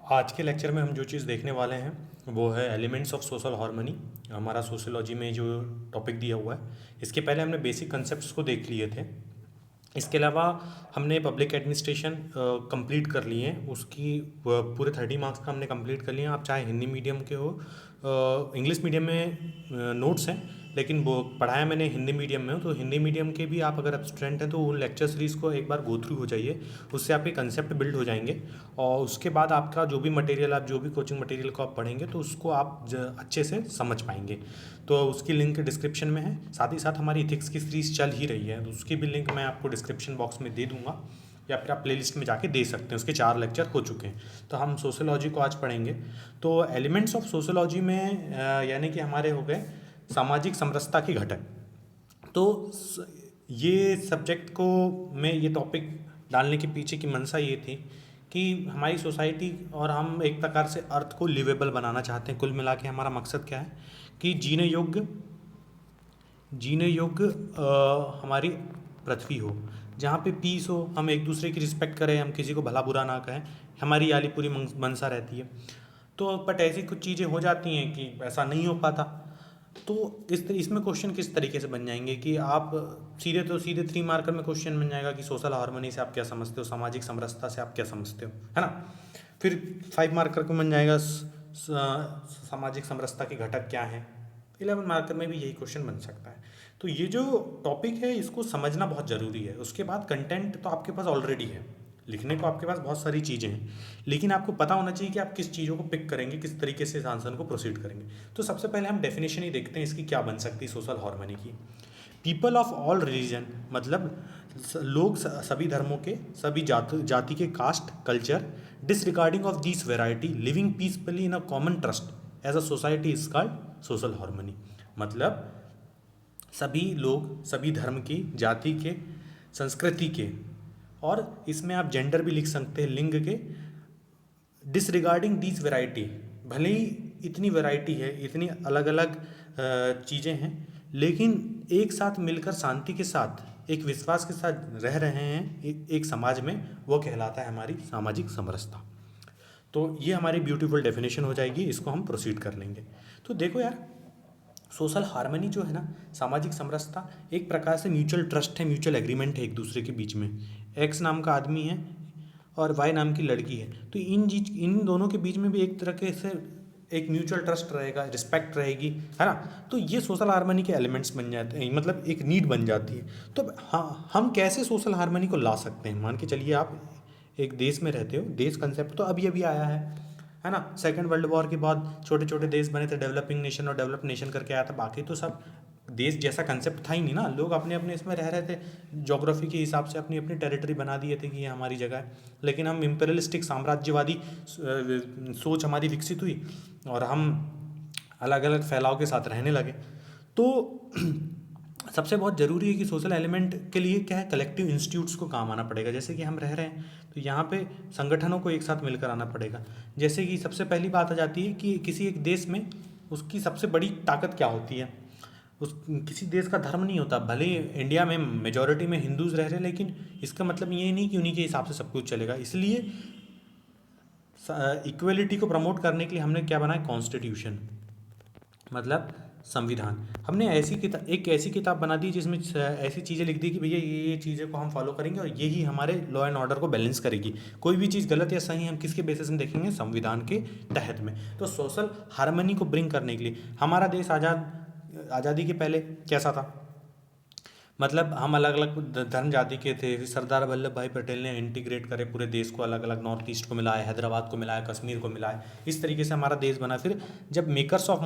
आज के लेक्चर में हम जो चीज़ देखने वाले हैं वो है एलिमेंट्स ऑफ सोशल हार्मनी। हमारा सोशियोलॉजी में जो टॉपिक दिया हुआ है, इसके पहले हमने बेसिक कंसेप्ट्स को देख लिए थे। इसके अलावा हमने पब्लिक एडमिनिस्ट्रेशन कंप्लीट कर लिए हैं, उसकी पूरे 30 मार्क्स का हमने कंप्लीट कर लिए हैं। आप चाहे हिंदी मीडियम के हो, इंग्लिश मीडियम में नोट्स हैं, लेकिन वो पढ़ाया मैंने हिंदी मीडियम में हो, तो हिंदी मीडियम के भी आप अगर स्टूडेंट हैं तो उन लेक्चर सीरीज़ को एक बार गो थ्रू हो जाइए, उससे आपके कंसेप्ट बिल्ड हो जाएंगे। और उसके बाद आपका जो भी मटेरियल, आप जो भी कोचिंग मटेरियल को आप पढ़ेंगे तो उसको आप अच्छे से समझ पाएंगे। तो उसकी लिंक डिस्क्रिप्शन में है। साथ ही साथ हमारी इथिक्स की सीरीज़ चल ही रही है, तो उसकी भी लिंक मैं आपको डिस्क्रिप्शन बॉक्स में दे दूंगा, या फिर आप प्लेलिस्ट में जाके दे सकते हैं। उसके 4 लेक्चर हो चुके हैं। तो हम सोशियोलॉजी को आज पढ़ेंगे। तो एलिमेंट्स ऑफ सोशियोलॉजी में यानी कि हमारे हो गए सामाजिक समरसता के घटक। तो ये सब्जेक्ट को मैं ये टॉपिक डालने के पीछे की मंशा ये थी कि हमारी सोसाइटी और हम एक प्रकार से अर्थ को लिवेबल बनाना चाहते हैं। कुल मिला के हमारा मकसद क्या है कि जीने योग्य हमारी पृथ्वी हो, जहाँ पे पीस हो, हम एक दूसरे की रिस्पेक्ट करें, हम किसी को भला बुरा ना कहें, हमारी याली पूरी मंशा रहती है। तो बट ऐसी कुछ चीज़ें हो जाती हैं कि ऐसा नहीं हो पाता। तो इसमें क्वेश्चन किस तरीके से बन जाएंगे कि आप सीधे 3 मार्कर में क्वेश्चन बन जाएगा कि सोशल हार्मनी से आप क्या समझते हो, सामाजिक समरसता से आप क्या समझते हो, है ना। फिर 5 मार्कर को बन जाएगा सामाजिक समरसता के घटक क्या हैं। 11 मार्कर में भी यही क्वेश्चन बन सकता है। तो ये जो टॉपिक है इसको समझना बहुत ज़रूरी है। उसके बाद कंटेंट तो आपके पास ऑलरेडी है, लिखने को आपके पास बहुत सारी चीज़ें हैं, लेकिन आपको पता होना चाहिए कि आप किस चीज़ों को पिक करेंगे, किस तरीके से इस आंसर को प्रोसीड करेंगे। तो सबसे पहले हम डेफिनेशन ही देखते हैं इसकी क्या बन सकती है सोशल हार्मनी की। पीपल ऑफ ऑल रिलीजन, मतलब लोग सभी धर्मों के, सभी जाति के, caste, culture, disregarding of this variety, living peacefully in a common trust as a society is called social harmony. मतलब सभी लोग, सभी धर्म की, जाति के, संस्कृति के, और इसमें आप जेंडर भी लिख सकते हैं, लिंग के, डिसरिगार्डिंग दिस वैरायटी, भले ही इतनी वैरायटी है, इतनी अलग अलग चीज़ें हैं, लेकिन एक साथ मिलकर शांति के साथ, एक विश्वास के साथ रह रहे हैं एक समाज में, वो कहलाता है हमारी सामाजिक समरसता। तो ये हमारी ब्यूटीफुल डेफिनेशन हो जाएगी, इसको हम प्रोसीड कर लेंगे। तो देखो यार, सोशल हार्मनी जो है ना, सामाजिक समरसता एक प्रकार से म्यूचुअल ट्रस्ट है, म्यूचुअल एग्रीमेंट है एक दूसरे के बीच में। एक्स नाम का आदमी है और वाई नाम की लड़की है, तो इन दोनों के बीच में भी एक तरह से एक म्यूचुअल ट्रस्ट रहेगा, रिस्पेक्ट रहेगी, है ना। तो ये सोशल हार्मनी के एलिमेंट्स बन जाते हैं, मतलब एक नीड बन जाती है। तो हाँ, हम कैसे सोशल हार्मनी को ला सकते हैं। मान के चलिए आप एक देश में रहते हो, देश कंसेप्ट तो अभी अभी आया है ना। सेकेंड वर्ल्ड वॉर के बाद छोटे छोटे देश बने थे, डेवलपिंग नेशन और डेवलप नेशन करके आया था। बाकी तो सब देश जैसा कंसेप्ट था ही नहीं ना, लोग अपने अपने इसमें रह रहे थे, ज्योग्राफी के हिसाब से अपनी अपनी टेरिटरी बना दिए थे कि ये हमारी जगह है। लेकिन हम इम्पेरियलिस्टिक, साम्राज्यवादी सोच हमारी विकसित हुई और हम अलग अलग फैलाव के साथ रहने लगे। तो सबसे बहुत ज़रूरी है कि सोशल एलिमेंट के लिए क्या है, कलेक्टिव इंस्टीट्यूट्स को काम आना पड़ेगा। जैसे कि हम रह रहे हैं तो यहाँ पे संगठनों को एक साथ मिलकर आना पड़ेगा। जैसे कि सबसे पहली बात आ जाती है कि किसी एक देश में उसकी सबसे बड़ी ताकत क्या होती है। उस किसी देश का धर्म नहीं होता। भले इंडिया में मेजॉरिटी में हिंदूज रह रहे हैं, लेकिन इसका मतलब ये नहीं कि उन्हीं के हिसाब से सब कुछ चलेगा। इसलिए इक्वलिटी को प्रमोट करने के लिए हमने क्या बनाया, कॉन्स्टिट्यूशन, मतलब संविधान। हमने एक ऐसी किताब बना दी जिसमें ऐसी चीज़ें लिख दी कि भैया ये चीज़ें को हम फॉलो करेंगे और यही हमारे लॉ एंड ऑर्डर को बैलेंस करेगी। कोई भी चीज़ गलत या सही हम किसके बेसिस में देखेंगे, संविधान के तहत में। तो सोशल हार्मनी को ब्रिंग करने के लिए हमारा देश आज़ादी के पहले कैसा था, मतलब हम अलग अलग धर्म जाति के थे। सरदार वल्लभ भाई पटेल ने इंटीग्रेट करे पूरे देश को, अलग अलग नॉर्थ ईस्ट को मिलाया, हैदराबाद को मिलाया, कश्मीर को मिलाया, इस तरीके से हमारा देश बना। फिर जब मेकर्स ऑफ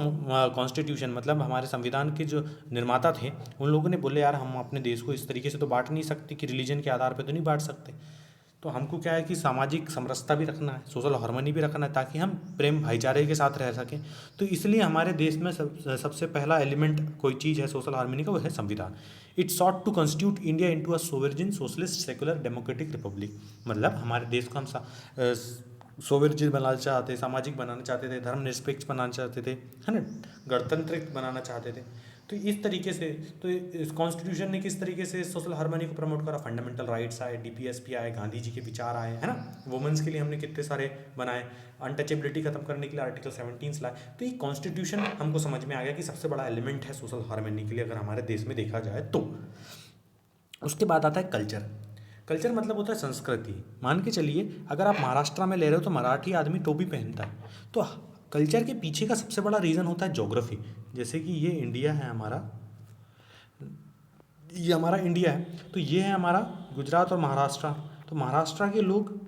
कॉन्स्टिट्यूशन, मतलब हमारे संविधान के जो निर्माता थे, उन लोगों ने बोले यार हम अपने देश को इस तरीके से तो बांट नहीं सकते कि रिलीजन के आधार पर तो नहीं बांट सकते। तो हमको क्या है कि सामाजिक समरसता भी रखना है, सोशल हार्मनी भी रखना है, ताकि हम प्रेम भाईचारे के साथ रह सकें। तो इसलिए हमारे देश में सबसे पहला एलिमेंट कोई चीज़ है सोशल हार्मनी का, वो है संविधान। It sought to constitute India into a sovereign socialist secular democratic republic. मतलब हमारे देश को हम सोवरेन बनाना चाहते, सामाजिक बनाना चाहते थे, धर्मनिरपेक्ष बनाना चाहते थे, है ना, गणतंत्रिक बनाना चाहते थे। तो तो इस तरीके से तो इस कॉन्स्टिट्यूशन ने किस तरीके से सोशल हार्मनी को प्रमोट करा, फंडामेंटल राइट्स आए, डीपीएसपी आए, गांधी जी के विचार आए, है ना, वुमेन्स के लिए हमने कितने सारे बनाए, अनटचेबिलिटी खत्म करने के लिए आर्टिकल 17 लाए। तो ये कॉन्स्टिट्यूशन हमको समझ में आ गया कि सबसे बड़ा एलिमेंट है सोशल हार्मनी के लिए अगर हमारे देश में देखा जाए तो। उसके बाद आता है कल्चर। कल्चर मतलब होता है संस्कृति। मान के चलिए अगर आप महाराष्ट्र में ले रहे हो तो मराठी आदमी टोपी पहनता है, तो कल्चर के पीछे का सबसे बड़ा रीज़न होता है ज्योग्राफी। जैसे कि ये इंडिया है हमारा, ये हमारा इंडिया है, तो ये है हमारा गुजरात और महाराष्ट्र। तो महाराष्ट्र के लोग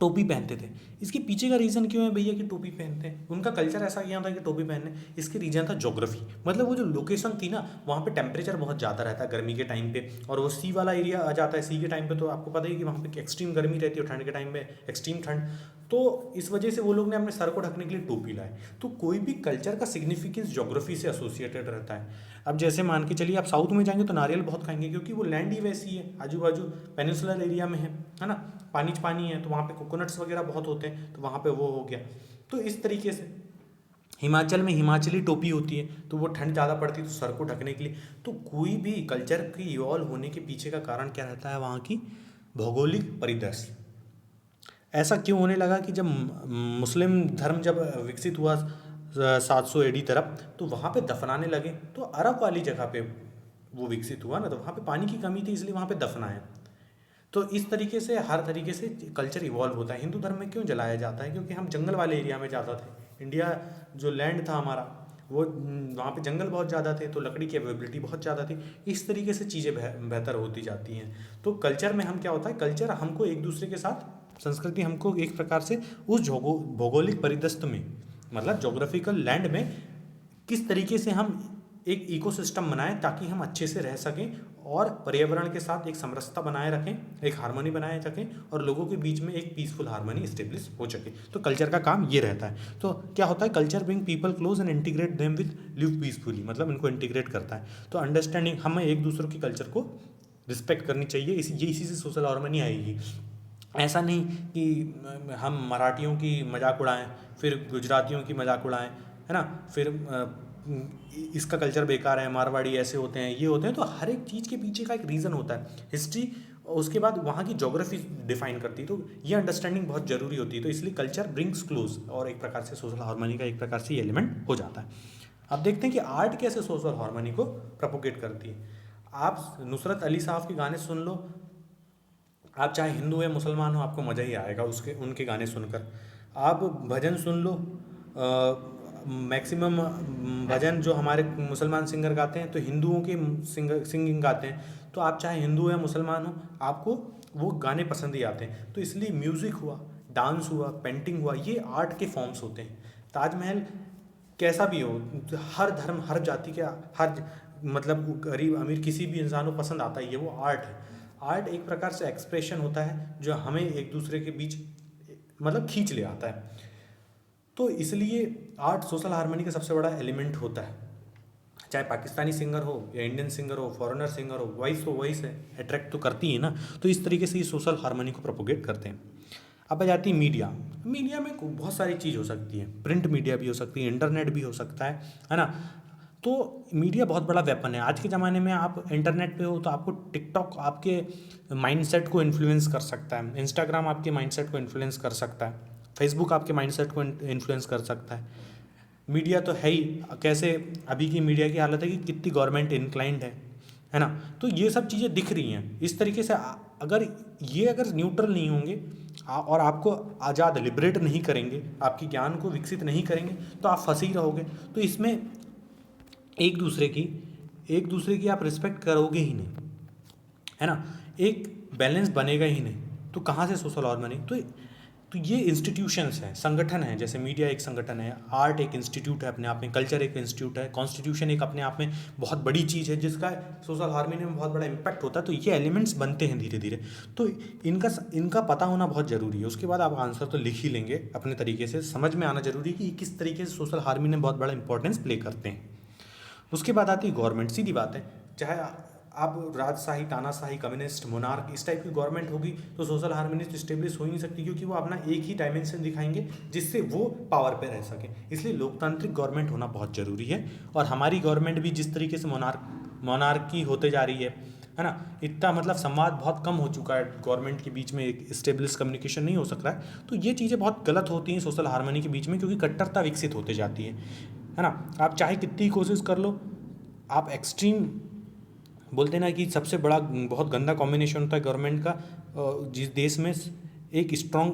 टोपी पहनते थे। इसके पीछे का रीज़न क्यों है भैया कि टोपी पहनते हैं, उनका कल्चर ऐसा क्या था कि टोपी पहनने, इसके रीज़न था ज्योग्राफी। मतलब वो जो लोकेशन थी ना, वहाँ पे टेम्परेचर बहुत ज़्यादा रहता है गर्मी के टाइम पे, और वो सी वाला एरिया आ जाता है। सी के टाइम पे तो आपको पता ही कि वहाँ पे एक्सट्रीम गर्मी रहती है और ठंड के टाइम में एक्सट्रीम ठंड। तो इस वजह से वो लोग ने अपने सर को ढकने के लिए टोपी लाए। तो कोई भी कल्चर का सिग्निफिकेंस ज्योग्राफी से एसोसिएटेड रहता है। अब जैसे मान के चलिए आप साउथ में जाएंगे तो नारियल बहुत खाएंगे, क्योंकि वो लैंड ही वैसी है, आजू बाजू पेनिनसुलर एरिया में है ना, पानी पानी है, तो वहाँ पे कोकोनट्स वगैरह बहुत होते हैं, तो वहाँ पे वो हो गया। तो इस तरीके से हिमाचल में हिमाचली टोपी होती है, तो वो ठंड ज़्यादा पड़ती है तो सर को ढकने के लिए। तो कोई भी कल्चर की इवॉल्व होने के पीछे का कारण क्या रहता है, वहाँ की भौगोलिक परिदृश्य। ऐसा क्यों होने लगा कि जब मुस्लिम धर्म जब विकसित हुआ 700 AD तरफ, तो वहाँ पे दफनाने लगे, तो अरब वाली जगह पे वो विकसित हुआ ना, तो वहाँ पे पानी की कमी थी, इसलिए वहाँ पे दफनाए। तो इस तरीके से हर तरीके से कल्चर इवॉल्व होता है। हिंदू धर्म में क्यों जलाया जाता है, क्योंकि हम जंगल वाले एरिया में ज़्यादा थे। इंडिया जो लैंड था हमारा, वो वहाँ पे जंगल बहुत ज़्यादा थे, तो लकड़ी की अवेलेबिलिटी बहुत ज़्यादा थी। इस तरीके से चीज़ें बेहतर होती जाती हैं। तो कल्चर में हम क्या होता है, कल्चर हमको एक दूसरे के साथ, संस्कृति हमको एक प्रकार से उस भौगोलिक परिदृश्य में, मतलब जोग्राफिकल लैंड में किस तरीके से हम एक इकोसिस्टम बनाएं ताकि हम अच्छे से रह सकें और पर्यावरण के साथ एक समरसता बनाए रखें, एक हार्मनी बनाए रखें, और लोगों के बीच में एक पीसफुल हार्मनी इस्टेब्लिश हो सके। तो कल्चर का काम ये रहता है। तो क्या होता है, culture bring people close and integrate them with live peacefully, मतलब इनको इंटीग्रेट करता है। तो अंडरस्टैंडिंग, हमें एक दूसरे के कल्चर को रिस्पेक्ट करनी चाहिए, इसी से सोशल हार्मनी आएगी। ऐसा नहीं कि हम मराठियों की मजाक उड़ाएं, फिर गुजरातियों की मजाक उड़ाएं, है ना, फिर इसका कल्चर बेकार है, मारवाड़ी ऐसे होते हैं, ये होते हैं। तो हर एक चीज़ के पीछे का एक रीज़न होता है, हिस्ट्री, उसके बाद वहाँ की ज्योग्राफी डिफाइन करती है। तो ये अंडरस्टैंडिंग बहुत ज़रूरी होती है। तो इसलिए कल्चर ब्रिंग्स क्लोज, और एक प्रकार से सोशल हार्मनी का एक प्रकार से एलिमेंट हो जाता है। अब देखते हैं कि आर्ट कैसे सोशल हार्मनी को प्रोपोगेट करती है। आप नुसरत अली साहब के गाने सुन लो, आप चाहे हिंदू या मुसलमान हो, आपको मज़ा ही आएगा उसके उनके गाने सुनकर। आप भजन सुन लो, मैक्सिमम भजन जो हमारे मुसलमान सिंगर गाते हैं, तो हिंदुओं के सिंगिंग गाते हैं, तो आप चाहे हिंदू या मुसलमान हो, आपको वो गाने पसंद ही आते हैं। तो इसलिए म्यूज़िक हुआ, डांस हुआ, पेंटिंग हुआ, ये आर्ट के फॉर्म्स होते हैं। ताजमहल कैसा भी हो, हर धर्म, हर जाति के, हर मतलब गरीब अमीर किसी भी इंसान को पसंद आता ही है, वो आर्ट है। आर्ट एक प्रकार से एक्सप्रेशन होता है जो हमें एक दूसरे के बीच मतलब खींच ले आता है। तो इसलिए आर्ट सोशल हार्मनी का सबसे बड़ा एलिमेंट होता है। चाहे पाकिस्तानी सिंगर हो या इंडियन सिंगर हो, फॉरेनर सिंगर हो, वॉइस तो वॉइस है, अट्रैक्ट तो करती है ना। तो इस तरीके से ये सोशल हार्मनी को प्रोपोगेट करते हैं। अब आ जाती है मीडिया। मीडिया में बहुत सारी चीज़ हो सकती है, प्रिंट मीडिया भी हो सकती है, इंटरनेट भी हो सकता है ना। तो मीडिया बहुत बड़ा वेपन है। आज के ज़माने में आप इंटरनेट पे हो तो आपको टिकटॉक आपके माइंडसेट को इन्फ्लुएंस कर सकता है, इंस्टाग्राम आपके माइंडसेट को इन्फ्लुएंस कर सकता है, फेसबुक आपके माइंडसेट को इन्फ्लुएंस कर सकता है। मीडिया तो है ही। कैसे अभी की मीडिया की हालत है कि कितनी गवर्नमेंट इंक्लाइंड है ना। तो ये सब चीज़ें दिख रही हैं। इस तरीके से अगर न्यूट्रल नहीं होंगे और आपको आज़ाद लिबरेट नहीं करेंगे, आपकी ज्ञान को विकसित नहीं करेंगे, तो आप फंसे ही रहोगे। तो इसमें एक दूसरे की आप रिस्पेक्ट करोगे ही नहीं, है ना, एक बैलेंस बनेगा ही नहीं। तो कहाँ से सोशल हार्मनी? तो ये इंस्टीट्यूशंस हैं, संगठन है। जैसे मीडिया एक संगठन है, आर्ट एक इंस्टीट्यूट है अपने आप में, कल्चर एक इंस्टीट्यूट है, कॉन्स्टिट्यूशन एक अपने आप में बहुत बड़ी चीज़ है जिसका सोशल हार्मनी में बहुत बड़ा इम्पैक्ट होता है। तो ये एलिमेंट्स बनते हैं धीरे धीरे। तो इनका पता होना बहुत ज़रूरी है। उसके बाद आप आंसर तो लिख ही लेंगे अपने तरीके से, समझ में आना जरूरी है कि किस तरीके से सोशल हार्मनी में बहुत बड़ा इंपॉर्टेंस प्ले करते हैं। उसके बाद आती है गवर्नमेंट। सीधी बात है, चाहे आप राजशाही, तानाशाही, कम्युनिस्ट, मोनार्क इस टाइप की गवर्नमेंट होगी तो सोशल हार्मनी तो स्टेब्लिश हो ही नहीं सकती, क्योंकि वो अपना एक ही डायमेंशन दिखाएंगे जिससे वो पावर पे रह सके। इसलिए लोकतांत्रिक गवर्नमेंट होना बहुत ज़रूरी है। और हमारी गवर्नमेंट भी जिस तरीके से मोनार्की होते जा रही है ना, इतना मतलब संवाद बहुत कम हो चुका है, गवर्नमेंट के बीच में एक स्टेबलिश कम्युनिकेशन नहीं हो सक रहा है, तो ये चीज़ें बहुत गलत होती हैं सोशल हार्मनी के बीच में, क्योंकि कट्टरता विकसित होते जाती है ना। आप चाहे कितनी कोशिश कर लो, आप एक्सट्रीम बोलते हैं ना कि सबसे बड़ा बहुत गंदा कॉम्बिनेशन होता है गवर्नमेंट का, जिस देश में एक स्ट्रांग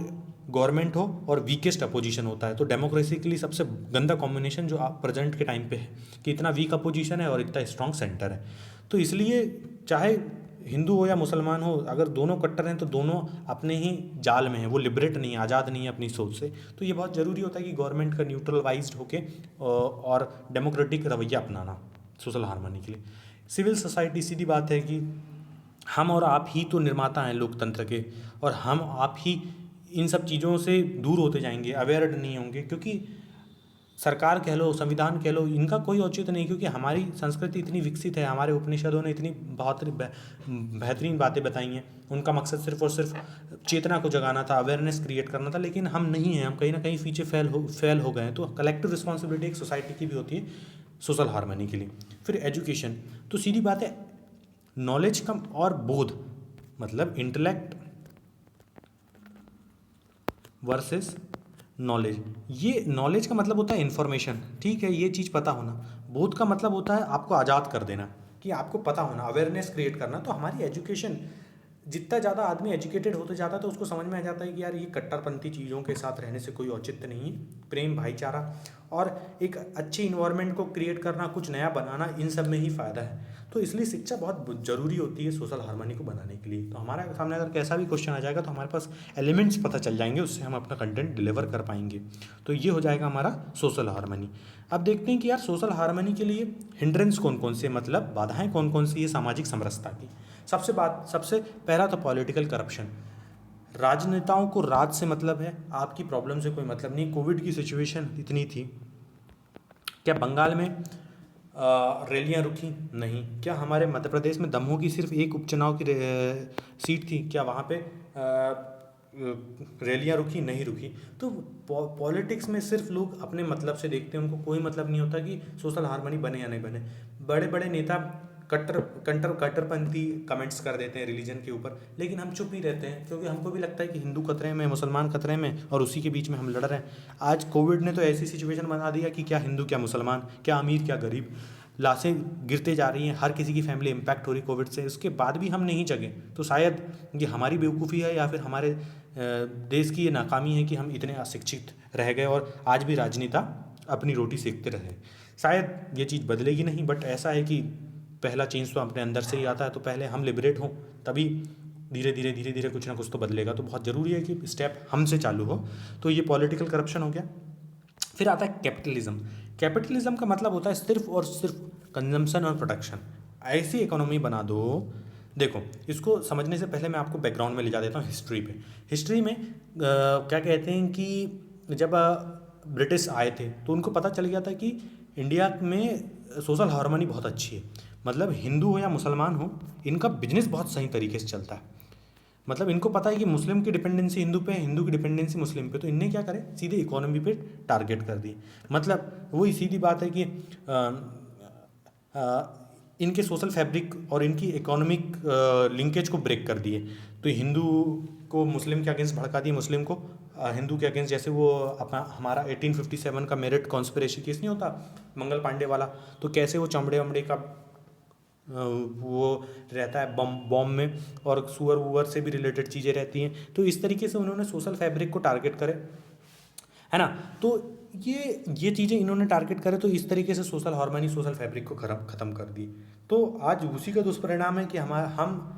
गवर्नमेंट हो और वीकेस्ट अपोजिशन होता है, तो डेमोक्रेसी के लिए सबसे गंदा कॉम्बिनेशन जो आप प्रेजेंट के टाइम पे है कि इतना वीक अपोजिशन है और इतना स्ट्रांग सेंटर है। तो इसलिए चाहे हिंदू हो या मुसलमान हो, अगर दोनों कट्टर हैं तो दोनों अपने ही जाल में हैं, वो लिबरेट नहीं है, आज़ाद नहीं है अपनी सोच से। तो ये बहुत ज़रूरी होता है कि गवर्नमेंट का न्यूट्रलाइज्ड होके और डेमोक्रेटिक रवैया अपनाना सोशल हार्मनी के लिए। सिविल सोसाइटी, सीधी बात है कि हम और आप ही तो निर्माता हैं लोकतंत्र के, और हम आप ही इन सब चीज़ों से दूर होते जाएंगे, अवेयर नहीं होंगे, क्योंकि सरकार कह लो, संविधान कह लो, इनका कोई औचित्य नहीं, क्योंकि हमारी संस्कृति इतनी विकसित है, हमारे उपनिषदों ने इतनी बहुत बेहतरीन बातें बताई हैं। उनका मकसद सिर्फ और सिर्फ चेतना को जगाना था, अवेयरनेस क्रिएट करना था, लेकिन हम नहीं हैं, हम कहीं ना कहीं पीछे फेल हो गए हैं। तो कलेक्टिव रिस्पॉन्सिबिलिटी एक सोसाइटी की भी होती है सोशल हार्मनी के लिए। फिर एजुकेशन, तो सीधी बात है, नॉलेज कम और बोध, मतलब इंटेलेक्ट वर्सेस नॉलेज। ये नॉलेज का मतलब होता है इन्फॉर्मेशन, ठीक है, ये चीज़ पता होना। बोध का मतलब होता है आपको आज़ाद कर देना, कि आपको पता होना, अवेयरनेस क्रिएट करना। तो हमारी एजुकेशन, जितना ज़्यादा आदमी एजुकेटेड होते जाता है तो उसको समझ में आ जाता है कि यार ये कट्टरपंथी चीज़ों के साथ रहने से कोई औचित्य नहीं है। प्रेम, भाईचारा और एक अच्छी इन्वायरमेंट को क्रिएट करना, कुछ नया बनाना, इन सब में ही फ़ायदा है। तो इसलिए शिक्षा बहुत ज़रूरी होती है सोशल हार्मनी को बनाने के लिए। तो हमारे सामने अगर कैसा भी क्वेश्चन आ जाएगा तो हमारे पास एलिमेंट्स पता चल जाएंगे, उससे हम अपना कंटेंट डिलीवर कर पाएंगे। तो ये हो जाएगा हमारा सोशल हार्मनी। अब देखते हैं कि यार सोशल हार्मनी के लिए हिंड्रेंस कौन कौन से, मतलब बाधाएं कौन कौन सी है सामाजिक समरसता की। सबसे पहला तो पॉलिटिकल करप्शन। राजनेताओं को राज से मतलब है, आपकी प्रॉब्लम से कोई मतलब नहीं। कोविड की सिचुएशन इतनी थी, क्या बंगाल में रैलियां रुकी? नहीं। क्या हमारे मध्य प्रदेश में दमोह की सिर्फ एक उपचुनाव की सीट थी, क्या वहाँ पे रैलियां रुकी? नहीं रुकी। तो पॉलिटिक्स में सिर्फ लोग अपने मतलब से देखते हैं, उनको कोई मतलब नहीं होता कि सोशल हार्मनी बने या नहीं बने। बड़े बड़े नेता कट्टरपंथी कमेंट्स कर देते हैं रिलीजन के ऊपर, लेकिन हम चुप ही रहते हैं, क्योंकि हमको भी लगता है कि हिंदू खतरे में, मुसलमान खतरे में, और उसी के बीच में हम लड़ रहे हैं। आज कोविड ने तो ऐसी सिचुएशन बना दिया कि क्या हिंदू क्या मुसलमान, क्या अमीर क्या गरीब, लाशें गिरते जा रही हैं, हर किसी की फैमिली इम्पैक्ट हो रही कोविड से, उसके बाद भी हम नहीं जगे। तो शायद ये हमारी बेवकूफ़ी है या फिर हमारे देश की ये नाकामी है कि हम इतने अशिक्षित रह गए और आज भी राजनेता अपनी रोटी सेकते रहे। शायद ये चीज़ बदलेगी नहीं, बट ऐसा है कि पहला चेंज तो अपने अंदर से ही आता है, तो पहले हम लिबरेट हों, तभी धीरे धीरे कुछ ना कुछ तो बदलेगा। तो बहुत ज़रूरी है कि स्टेप हमसे चालू हो। तो ये पॉलिटिकल करप्शन हो गया। फिर आता है कैपिटलिज्म। कैपिटलिज्म का मतलब होता है सिर्फ और सिर्फ कंजम्पशन और प्रोडक्शन। ऐसी इकोनॉमी बना दो, देखो इसको समझने से पहले मैं आपको बैकग्राउंड में ले जा देता हूँ हिस्ट्री पे। हिस्ट्री में क्या कहते हैं कि जब ब्रिटिश आए थे तो उनको पता चल गया था कि इंडिया में सोशल हार्मनी बहुत अच्छी है, मतलब हिंदू हो या मुसलमान हो, इनका बिजनेस बहुत सही तरीके से चलता है। मतलब इनको पता है कि मुस्लिम की डिपेंडेंसी हिंदू पे है, हिंदू की डिपेंडेंसी मुस्लिम पे, तो इनने क्या करे, सीधे इकोनॉमी पे टारगेट कर दी। मतलब वही सीधी बात है कि इनके सोशल फैब्रिक और इनकी इकोनॉमिक लिंकेज को ब्रेक कर दिए। तो हिंदू को मुस्लिम के अगेंस्ट भड़का दिए, मुस्लिम को हिंदू के अगेंस्ट। जैसे वो अपना हमारा 1857 का मेरठ कॉन्स्पिरेसी केस नहीं होता, मंगल पांडे वाला, तो कैसे वो चमड़े वमड़े का वो रहता है बॉम्ब में, और सुअर वूअर से भी रिलेटेड चीज़ें रहती हैं। तो इस तरीके से उन्होंने सोशल फैब्रिक को टारगेट करे, है ना। तो ये चीज़ें इन्होंने टारगेट करे, तो इस तरीके से सोशल हार्मनी, सोशल फैब्रिक को ख़त्म कर दी। तो आज उसी का दुष्परिणाम है कि हम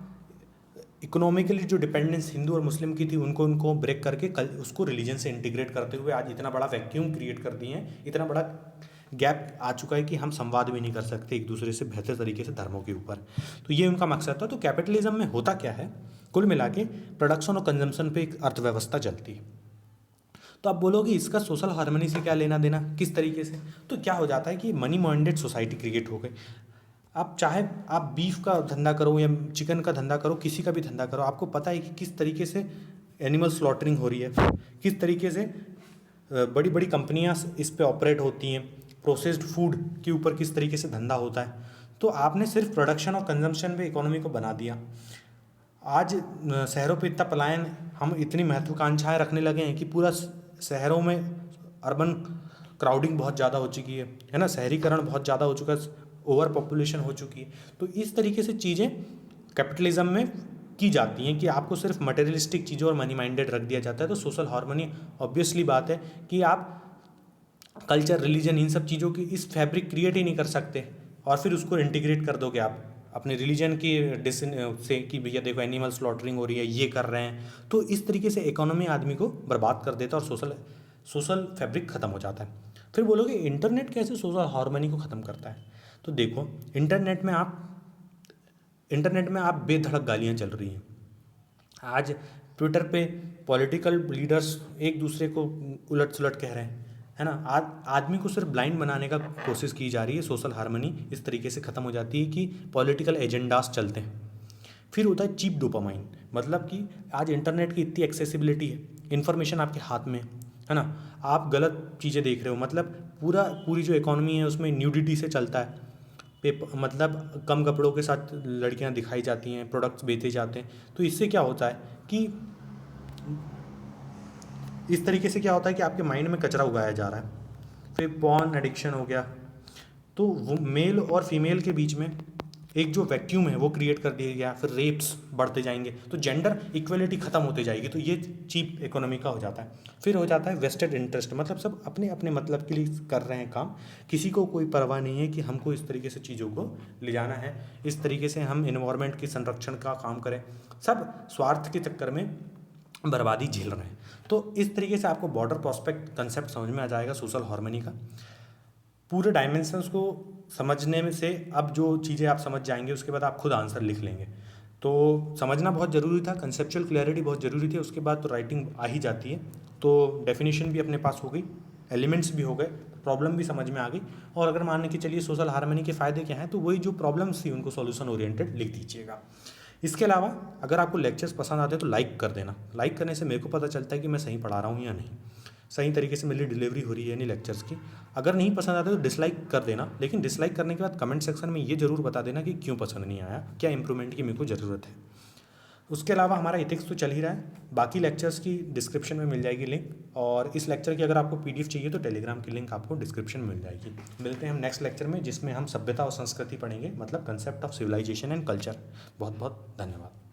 इकोनॉमिकली जो डिपेंडेंस हिंदू और मुस्लिम की थी उनको ब्रेक करके कल उसको रिलीजन से इंटीग्रेट करते हुए आज इतना बड़ा वैक्यूम क्रिएट कर दिए हैं, इतना बड़ा गैप आ चुका है कि हम संवाद भी नहीं कर सकते एक दूसरे से बेहतर तरीके से धर्मों के ऊपर। तो ये उनका मकसद था। तो कैपिटलिज्म में होता क्या है, कुल मिला के प्रोडक्शन और कंजम्पशन पे एक अर्थव्यवस्था चलती है। तो आप बोलोगे इसका सोशल हार्मनी से क्या लेना देना, किस तरीके से? तो क्या हो जाता है कि मनी माइंडेड सोसाइटी क्रिएट हो गई। आप चाहे आप बीफ का धंधा करो या चिकन का धंधा करो, किसी का भी धंधा करो, आपको पता है कि किस तरीके से एनिमल स्लॉटरिंग हो रही है, किस तरीके से बड़ी बड़ी कंपनियां इस पे ऑपरेट होती हैं, प्रोसेस्ड फूड के ऊपर किस तरीके से धंधा होता है। तो आपने सिर्फ प्रोडक्शन और कंजम्पशन पे इकोनॉमी को बना दिया। आज शहरों पे इतना पलायन, हम इतनी महत्वाकांक्षाएं रखने लगे हैं कि पूरा शहरों में अर्बन क्राउडिंग बहुत ज़्यादा हो चुकी है ना, शहरीकरण बहुत ज़्यादा हो चुका है, ओवर पॉपुलेशन हो चुकी है। तो इस तरीके से चीज़ें कैपिटलिज्म में की जाती हैं कि आपको सिर्फ मटेरियलिस्टिक चीज़ों और मनी माइंडेड रख दिया जाता है। तो सोशल हार्मनी ऑब्वियसली बात है कि आप कल्चर, रिलीजन, इन सब चीज़ों की इस फैब्रिक क्रिएट ही नहीं कर सकते और फिर उसको इंटीग्रेट कर दोगे आप अपने रिलीजन की से कि भैया देखो एनिमल स्लॉटरिंग हो रही है, ये कर रहे हैं। तो इस तरीके से इकोनॉमी आदमी को बर्बाद कर देता है और सोशल फैब्रिक ख़त्म हो जाता है। फिर बोलोगे इंटरनेट कैसे सोशल हार्मनी को ख़त्म करता है। तो देखो इंटरनेट में आप बेधड़क गालियाँ चल रही हैं। आज ट्विटर पे पॉलिटिकल लीडर्स एक दूसरे को उलट सुलट कह रहे हैं, है ना। आदमी को सिर्फ ब्लाइंड बनाने का कोशिश की जा रही है। सोशल हार्मनी इस तरीके से ख़त्म हो जाती है कि पॉलिटिकल एजेंडास चलते हैं। फिर होता है चीप डोपामाइन, मतलब कि आज इंटरनेट की इतनी एक्सेसिबिलिटी है, इन्फॉर्मेशन आपके हाथ में है ना, आप गलत चीज़ें देख रहे हो। मतलब पूरी जो इकोनॉमी है उसमें न्यूडिटी से चलता है। मतलब कम कपड़ों के साथ लड़कियां दिखाई जाती हैं, प्रोडक्ट्स बेचे जाते हैं। तो इससे क्या होता है कि इस तरीके से क्या होता है कि आपके माइंड में कचरा उगाया जा रहा है। फिर पॉर्न एडिक्शन हो गया, तो वो मेल और फीमेल के बीच में एक जो वैक्यूम है वो क्रिएट कर दिया गया। फिर रेप्स बढ़ते जाएंगे, तो जेंडर इक्वलिटी ख़त्म होते जाएगी। तो ये चीप इकोनॉमी का हो जाता है। फिर हो जाता है वेस्टेड इंटरेस्ट, मतलब सब अपने अपने मतलब के लिए कर रहे हैं काम, किसी को कोई परवाह नहीं है कि हमको इस तरीके से चीज़ों को ले जाना है, इस तरीके से हम इन्वायरमेंट के संरक्षण का काम करें। सब स्वार्थ के चक्कर में बर्बादी झेल रहे हैं। तो इस तरीके से आपको बॉर्डर प्रॉस्पेक्ट कंसेप्ट समझ में आ जाएगा सोशल हार्मनी का। पूरे डायमेंशंस को समझने में से अब जो चीज़ें आप समझ जाएंगे उसके बाद आप खुद आंसर लिख लेंगे। तो समझना बहुत ज़रूरी था, कंसेप्चुअल क्लैरिटी बहुत ज़रूरी थी। उसके बाद तो राइटिंग आ ही जाती है। तो डेफिनेशन भी अपने पास हो गई, एलिमेंट्स भी हो गए, प्रॉब्लम भी समझ में आ गई। और अगर मान के चलिए सोशल हार्मनी के फ़ायदे क्या हैं, तो वही जो प्रॉब्लम्स थी उनको सॉल्यूशन ओरिएंटेड लिख दीजिएगा। इसके अलावा अगर आपको लेक्चर्स पसंद आते हैं तो लाइक कर देना। लाइक करने से मेरे को पता चलता है कि मैं सही पढ़ा रहा हूँ या नहीं, सही तरीके से मेरी डिलीवरी हो रही है नहीं लेक्चर्स की। अगर नहीं पसंद आता तो डिसलाइक कर देना, लेकिन डिसलाइक करने के बाद कमेंट सेक्शन में ये ज़रूर बता देना कि क्यों पसंद नहीं आया, क्या इंप्रूवमेंट की मेरे को ज़रूरत है। उसके अलावा हमारा एथिक्स तो चल ही रहा है, बाकी लेक्चर्स की डिस्क्रिप्शन में मिल जाएगी लिंक, और इस लेक्चर की अगर आपको पीडीएफ चाहिए तो टेलीग्राम की लिंक आपको डिस्क्रिप्शन में मिल जाएगी। मिलते हैं हम नेक्स्ट लेक्चर में, जिसमें हम सभ्यता और संस्कृति पढ़ेंगे, मतलब concept of civilisation and culture. बहुत बहुत धन्यवाद।